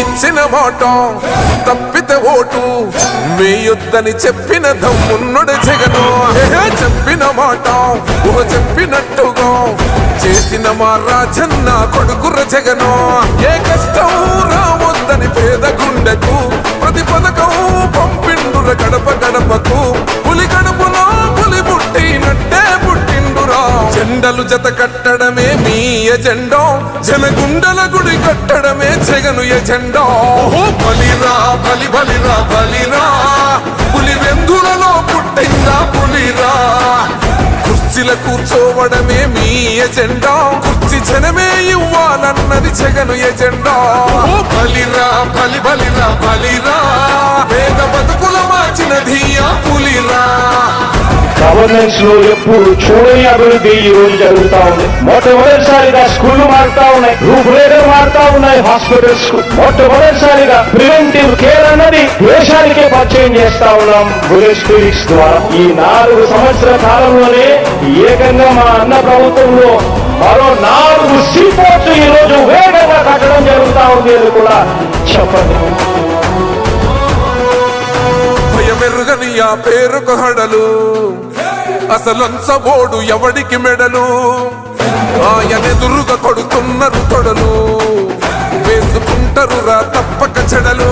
ఇచ్చిన మాట తప్పితే ఓటు వేయొద్దని చెప్పిన దమ్మున్నడు జగను. చెప్పిన మాట చెప్పినట్టుగా చేసిన మా రాజన్న కొడుకుర జగను. ఏ కష్టం రావద్దని పేద గుండెకు ప్రతి పథకం పంపిండుర గడప గడపకు. పులి గడపలో పులి పుట్టినట్టే పుట్టిండురా. జెండలు జత కట్టడమే మీ ఎజెండా, జనగుండల గుడి కట్టడమే జగను ఎజెండా. బలిరా బలి బలిరా బలిరా, పులి వెందులలో పుట్టిందా పులిరా. కుర్చీల కూర్చోవడమే మీ ఎజెండా, కుర్చీ జనమే ఇవ్వాలన్నది జగను ఎజెండా. బలిరా బలి బలిరా బలిరా, పేద బతుకుల మార్చినది ఆ పులిరా. గవర్నెన్స్ లో ఎప్పుడు చూడని అభివృద్ధి ఈ రోజు జరుగుతా ఉంది. మొట్టమొదటిసారిగా స్కూళ్లు మారుతా ఉన్నాయి, రూపురేఖలు మారుతా ఉన్నాయి. హాస్పిటల్స్ మొట్టమొదటిసారిగా ప్రివెంటివ్ కేర్ అన్నది దేశానికే పరిచయం చేస్తా ఉన్నాం బుల్లెట్ క్లినిక్స్ ద్వారా. ఈ 4 సంవత్సరాల కాలంలోనే ఏకంగా మా అన్న ప్రభుత్వంలో మరో 4 సీపోర్ట్స్ ఈ రోజు వేగంగా కట్టడం జరుగుతా ఉంది అని కూడా చెప్పండి. భయమెరుగని ఆ పేరుకు హడలు, అసలంచబోడు ఎవడికి మెడలు. ఆయనెదురుగా కొడుతున్నారు తొడలు, వేసుకుంటారు రా తప్పక చెడలు.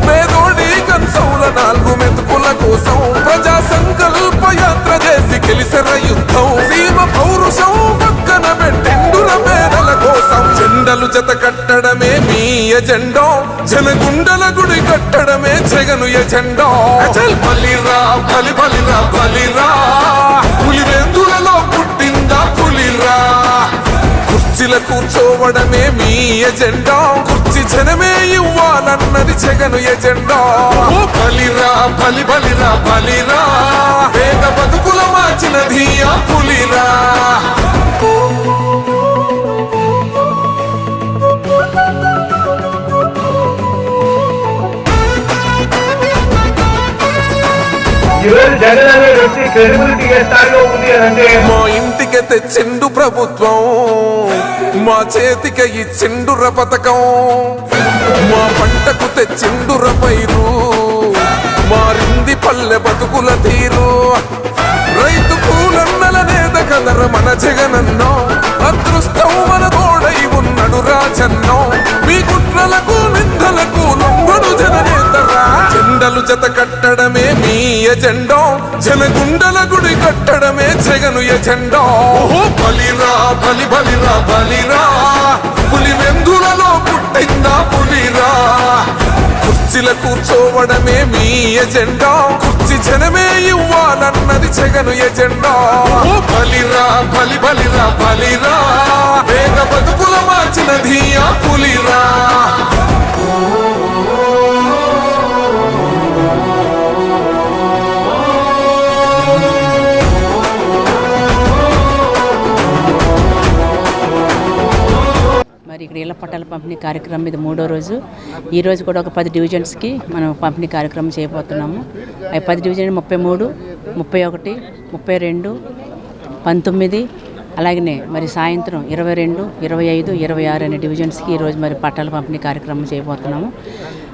పేదోడి కంచంల 4 మెతుకుల కోసం ప్రజా సంకల్ప యాత్ర చేసి గెలిసిన యుద్ధం. సీమ పౌరుషం పక్కన పెట్టిండుర పేదల కోసం. జెండలు జత కట్టడమే మీ ఎజెండా, జనగుండల గుడి కట్టడమే జగను ఎజెండా. బలిరా బలి బలిరా బలిరా, పులి వెందులలో పుట్టిందా పులిరా. కుర్చీల కూర్చోవడమే మీ ఎజెండా, కుర్చీ జనమే ఇవ్వాలన్నది జగను ఎజెండా. బలిరా బలి బలిరా బలిరా, పేద బతుకుల మార్చినది ఆ పులిరా. జగన్ అనే వ్యక్తి క్రెడిబిలిటీ ఏ స్థాయిలో ఉంది అంటే, మా ఇంటికి తెచ్చిండు ప్రభుత్వం, మా చేతికి ఇచ్చిండుర పథకం. మా పంటకు తెచ్చిండుర పైరు, మారింది పల్లె బతుకుల తీరు. రైతు కూలన్నల నేత కదర మన జగనన్నో, అదృష్టం మన తోడై ఉన్నడు రాజన్నో. మీ కుట్రలకు నిందలకు లొంగడు జననేతరా. జెండలు జత కట్టడమే మీ ఎజెండా, జనగుండల గుడి కట్టడమే జగను ఎజెండా. బలిరా బలి బలిరా బలిరా, పులి వెందులలో పుట్టిందా పులిరా. కుర్చీల కూర్చోవడమే మీ ఎజెండా, కుర్చీ జనమే ఇవ్వాలన్నది జగను ఎజెండా. బలిరా బలి బలిరా బలిరా, పేద బతుకుల మార్చినది ఆ పులిరా. మరి ఇక్కడ ఇళ్ల పట్టాల పంపిణీ కార్యక్రమం ఇది 3వ రోజు. ఈరోజు కూడా ఒక 10 డివిజన్స్కి మనం పంపిణీ కార్యక్రమం చేయబోతున్నాము. అవి 10 డివిజన్ 33, 31, 32, 19, అలాగనే మరి సాయంత్రం 22, 25, 26 అనే డివిజన్స్కి ఈరోజు మరి పట్టాల పంపిణీ కార్యక్రమం చేయబోతున్నాము.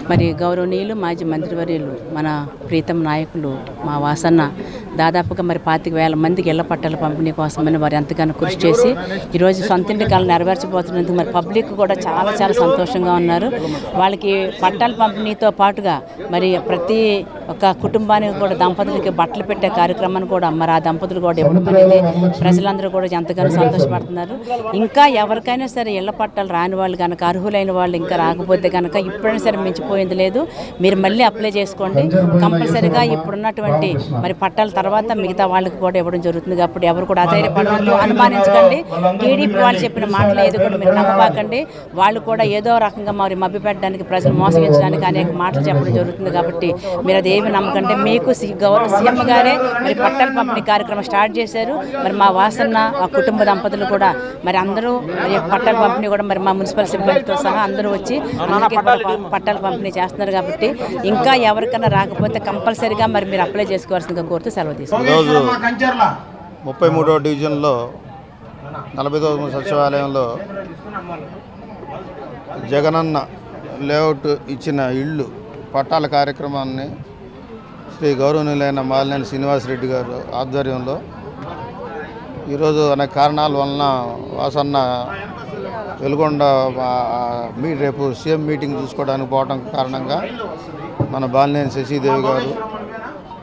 మరి గౌరవనీయులు మాజీ మంత్రివర్యులు మన ప్రీతం నాయకులు మా వాసన్న దాదాపుగా మరి 25,000 మందికి ఇళ్ల పట్టాల పంపిణీ కోసమని వారు ఎంతగానో కృషి చేసి ఈరోజు సొంత ఇంటి కళ నెరవేర్చబోతున్నందుకు మరి పబ్లిక్ కూడా చాలా చాలా సంతోషంగా ఉన్నారు. వాళ్ళకి పట్టాల పంపిణీతో పాటుగా మరి ప్రతి ఒక్క కుటుంబానికి కూడా దంపతులకి బట్టలు పెట్టే కార్యక్రమాన్ని కూడా మరి ఆ దంపతులు కూడా ఇవ్వడం అనేది ప్రజలందరూ కూడా ఎంతగానో సంతోషపడుతున్నారు. ఇంకా ఎవరికైనా సరే ఇళ్ల పట్టాలు రాని వాళ్ళు కనుక, అర్హులైన వాళ్ళు ఇంకా రాకపోతే కనుక ఇప్పుడైనా సరే మించిపోయింది లేదు, మీరు మళ్ళీ అప్లై చేసుకోండి. కంపల్సరీగా ఇప్పుడున్నటువంటి మరి పట్టాల తర్వాత మిగతా వాళ్ళకి కూడా ఇవ్వడం జరుగుతుంది. కాబట్టి ఎవరు కూడా అధైర్యపడవద్దు, అనుమానించకండి. టీడీపీ వాళ్ళు చెప్పిన మాటలు ఏది కూడా మీరు నమ్మబాకండి. వాళ్ళు కూడా ఏదో రకంగా మరి మభ్యపెట్టడానికి, ప్రజలు మోసగించడానికి అనేక మాటలు చెప్పడం జరుగుతుంది. కాబట్టి మీరు అదేమి నమ్మకండి. మీకు గౌరవ సీఎం గారే మరి పట్టాల పంపిణీ కార్యక్రమం స్టార్ట్ చేశారు. మరి మా వాసన్న ఆ కుటుంబ దంపతులు కూడా మరి అందరూ మరి పట్టాల పంపిణీ కూడా మరి మా మున్సిపల్ సిబ్బందితో సహా అందరూ వచ్చి అందరికీ పట్టాల పంపిణీ చేస్తున్నారు. కాబట్టి ఇంకా ఎవరికైనా రాకపోతే కంపల్సరీగా మరి మీరు అప్లై చేసుకోవాల్సిందిగా కోరుతూ సెలవు తీసుకుంటారు. ఈరోజు 33వ డివిజన్లో 49వ సచివాలయంలో జగనన్న లేఅవుట్ ఇచ్చిన ఇళ్ళు పట్టాల కార్యక్రమాన్ని శ్రీ గౌరవనీయులైన మాలినేని శ్రీనివాసరెడ్డి గారు ఆధ్వర్యంలో ఈరోజు అనేక కారణాల వలన వాసన్న వెలుగొండ రేపు సీఎం మీటింగ్ చూసుకోవడానికి పోవడం కారణంగా మన బాలినేని శశిదేవి గారు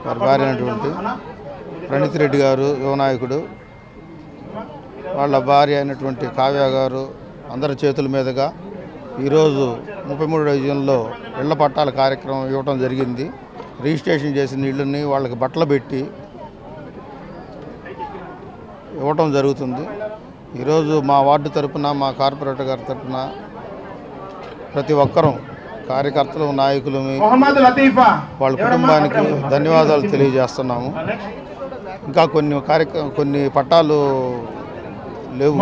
వారి భార్య అయినటువంటి ప్రణీత్ రెడ్డి గారు యువనాయకుడు వాళ్ళ భార్య అయినటువంటి కావ్య గారు అందరి చేతుల మీదుగా ఈరోజు 33 డివిజన్లో ఇళ్ల పట్టాల కార్యక్రమం ఇవ్వడం జరిగింది. రిజిస్ట్రేషన్ చేసిన ఇళ్ళని వాళ్ళకి బట్టలు పెట్టి ఇవ్వటం జరుగుతుంది. ఈరోజు మా వార్డు తరపున మా కార్పొరేటర్ గారి తరపున ప్రతి ఒక్కరూ కార్యకర్తలు నాయకులు వాళ్ళ కుటుంబానికి ధన్యవాదాలు తెలియజేస్తున్నాము. ఇంకా కొన్ని పట్టాలు లేవు,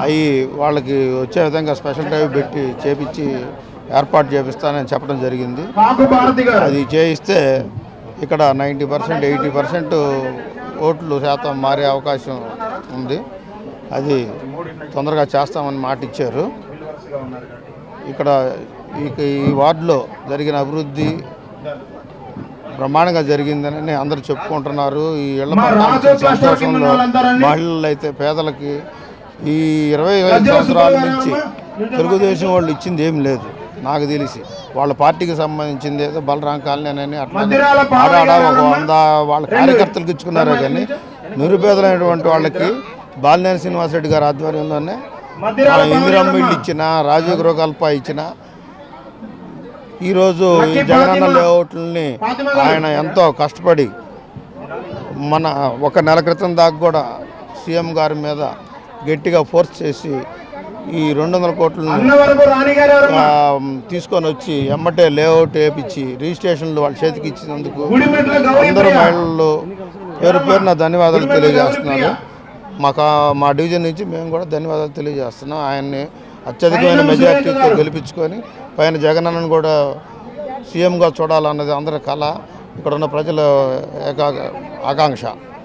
అవి వాళ్ళకి వచ్చే విధంగా స్పెషల్ డ్రైవ్ పెట్టి చేపించి ఏర్పాటు చేపిస్తానని చెప్పడం జరిగింది. అది చేయిస్తే ఇక్కడ 90% 80% ఓట్లు శాతం మారే అవకాశం ఉంది. అది తొందరగా చేస్తామని మాట ఇచ్చారు. ఇక్కడ ఈ వార్డులో జరిగిన అభివృద్ధి బ్రహ్మాండంగా జరిగిందని అందరూ చెప్పుకుంటున్నారు. ఈ ఇళ్ల సంతోషంలో మహిళలు అయితే పేదలకి ఈ 25 సంవత్సరాల నుంచి తెలుగుదేశం వాళ్ళు ఇచ్చింది ఏం లేదు. నాకు తెలిసి వాళ్ళ పార్టీకి సంబంధించింది ఏదో బలరాం కాలనీ అని అట్లా ఆడాడ ఒక 100 వాళ్ళ కార్యకర్తలకు ఇచ్చుకున్నారే కానీ నిరుపేదలైనటువంటి వాళ్ళకి బాలినేని శ్రీనివాసరెడ్డి గారి ఆధ్వర్యంలోనే ఇందిరమ్మ ఇళ్ళు ఇచ్చిన, రాజీవ్ గృహకల్ప ఇచ్చిన, ఈరోజు ఈ జగనన్న లేఅవుట్లని ఆయన ఎంతో కష్టపడి మన ఒక నెల క్రితం దాకా కూడా సీఎం గారి మీద గట్టిగా ఫోర్స్ చేసి ఈ 200 కోట్లని తీసుకొని వచ్చి ఎమ్మటే లేఅవుట్ వేయించి రిజిస్ట్రేషన్లు వాళ్ళ చేతికి ఇచ్చినందుకు అందరూ మహిళలు పేరున ధన్యవాదాలు తెలియజేస్తున్నారు. మా డివిజన్ నుంచి మేము కూడా ధన్యవాదాలు తెలియజేస్తున్నాం. ఆయన్ని అత్యధికమైన మెజార్టీతో గెలిపించుకొని పైన జగనన్నను కూడా సీఎంగా చూడాలన్నది అందరి కళ, ఇక్కడ ఉన్న ప్రజల ఆకాంక్ష.